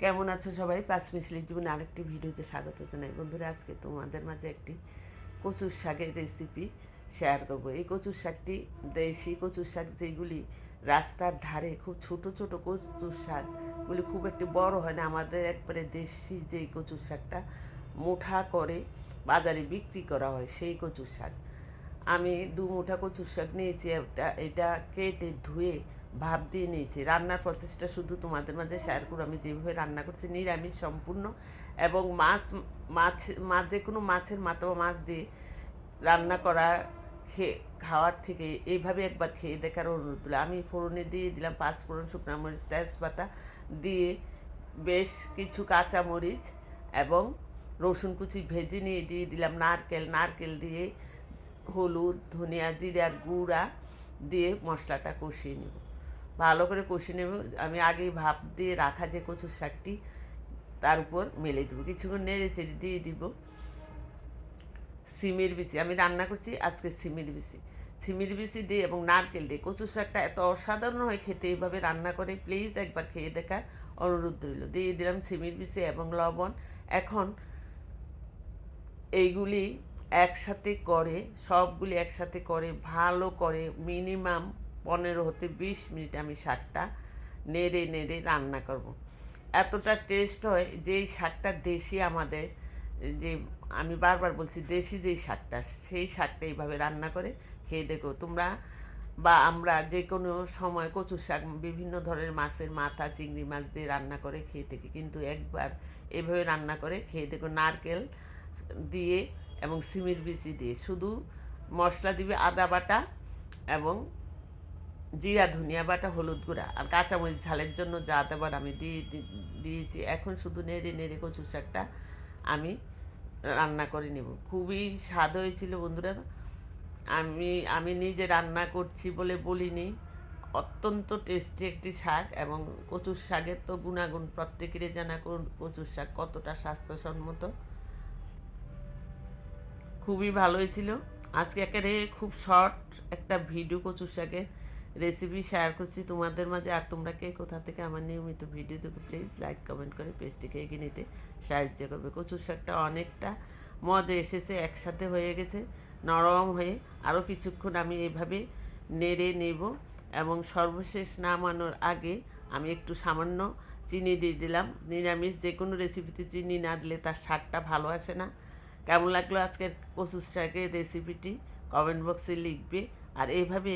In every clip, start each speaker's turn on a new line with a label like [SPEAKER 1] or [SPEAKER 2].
[SPEAKER 1] কেমন আছো সবাই? পাঁচ মিশালি জীবনে আরেকটি ভিডিওতে স্বাগত জানাই। বন্ধুরা, আজকে তোমাদের মাঝে একটি কচুর শাকের রেসিপি শেয়ার করবো। এই কচুর শাকটি দেশি কচুর শাক, যেগুলি রাস্তার ধারে খুব ছোট ছোট কচুর শাকগুলি খুব একটি বড় হয় না। আমাদের একবারে দেশি যেই কচুর শাকটা মুঠা করে বাজারে বিক্রি করা হয়, সেই কচুর শাক। আমি 2 মুঠা কচুর শাক নিয়েছি। এটা কেটে ধুয়ে ভাপ দিয়ে নিয়েছি। রান্নার প্রসেসটা শুধু তোমাদের মাঝে শেয়ার করব। আমি যেভাবে রান্না করছি নিরামিষ সম্পূর্ণ, এবং মাছ মাছ যে কোনো মাছের মাথা বা মাছ দিয়ে রান্না করা খাওয়ার থেকে এইভাবে একবার খেয়ে দেখার অনুরোধ দিলাম। আমি ফোড়নে দিয়ে দিলাম 5 ফোড়ন, শুকনো মরিচ, তেজপাতা দিয়ে বেশ কিছু কাঁচা মরিচ এবং রসুন কুচি ভেজে নিয়ে দিয়ে দিলাম নারকেল দিয়ে হলুদ, ধনিয়া, জিরার গুঁড়া দিয়ে মশলাটা কষিয়ে নেব। ভালো করে কষিয়ে নেব। আমি আগেই ভাপ দিয়ে রাখা যে কচুর শাকটি তার উপর মেলে দেবো। কিছুক্ষণ নেড়ে চেড়ে দিয়ে দিব সিমের বিচি। আমি রান্না করছি আজকে সিমের বিচি দিয়ে এবং নারকেল দিয়ে কচুর শাকটা এত অসাধারণ হয় খেতে। এইভাবে রান্না করে প্লিজ একবার খেয়ে দেখার অনুরোধ রইল। দিয়ে দিলাম সিমের বিচি এবং লবণ। এখন এইগুলি একসাথে করে, সবগুলি একসাথে করে ভালো করে মিনিমাম 15 থেকে 20 মিনিট আমি শাকটা নেড়ে নেড়ে রান্না করব। এতটা টেস্ট হয় যে এই শাকটা দেশি আমাদের, যে আমি বারবার বলছি দেশি যেই শাকটা, সেই শাকটা এইভাবে রান্না করে খেয়ে দেখো তোমরা। বা আমরা যে কোনো সময় কচুর শাক বিভিন্ন ধরনের মাছের মাথা, চিংড়ি মাছ দিয়ে রান্না করে খেয়ে থাকি, কিন্তু একবার এভাবে রান্না করে খেয়ে দেখো। নারকেল দিয়ে এবং সিমের বিচি দিয়ে শুধু মশলা দিবে আদা বাটা এবং জিরা, ধনিয়া বাটা, হলুদ গুঁড়া আর কাঁচামরিচ ঝালের জন্য যা দেবার আমি দিয়েছি। এখন শুধু নেড়ে নেড়ে কচুর শাকটা আমি রান্না করে নেব। খুবই স্বাদ হয়েছিল বন্ধুরা। আমি আমি নিজে রান্না করছি বলে বলিনি, অত্যন্ত টেস্টি একটি শাক। এবং কচুর শাকের তো গুণাগুণ প্রত্যেকেরই জানা, কচুর শাক কতটা স্বাস্থ্যসম্মত। খুবই ভালো হয়েছিল। আজকে একেবারে খুব শর্ট একটা ভিডিও কচুর শাকের রেসিপি শেয়ার করছি তোমাদের মাঝে। আর তোমরা কে কোথা থেকে আমার নিয়মিত ভিডিও দেখো প্লিজ লাইক কমেন্ট করে পেজটিকে এগিয়ে নিতে সাহায্য করবে। কচুর শাকটা অনেকটা মজা এসেছে, একসাথে হয়ে গেছে নরম হয়ে। আরও কিছুক্ষণ আমি এইভাবে নেড়ে নেব এবং সর্বশেষ নামানোর আগে আমি একটু সামান্য চিনি দিয়ে দিলাম। নিরামিষ যে কোনো রেসিপিতে চিনি না দিলে তার স্বাদটা ভালো আসে না। কেমন লাগলো আজকের কচুর শাকের রেসিপিটি কমেন্ট বক্সে লিখবে। আর এইভাবে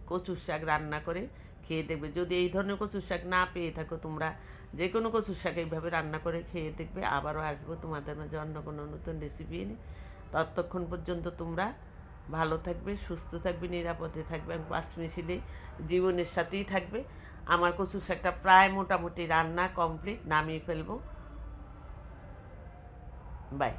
[SPEAKER 1] কচুর শাক রান্না করে খেয়ে দেখবে। যদি এই ধরনের কচুর শাক না পেয়ে থাকো তোমরা, যে কোনো কচুর শাক এইভাবে রান্না করে খেয়ে দেখবে। আবারও আসবো তোমাদের মাঝে অন্য কোনো নতুন রেসিপি এনে। ততক্ষণ পর্যন্ত তোমরা ভালো থাকবে, সুস্থ থাকবে, নিরাপদে থাকবে এবং পাঁচমিশালি জীবনের সাথেই থাকবে। আমার কচুর শাকটা প্রায় মোটামুটি রান্না কমপ্লিট, নামিয়ে ফেলবো। বাই।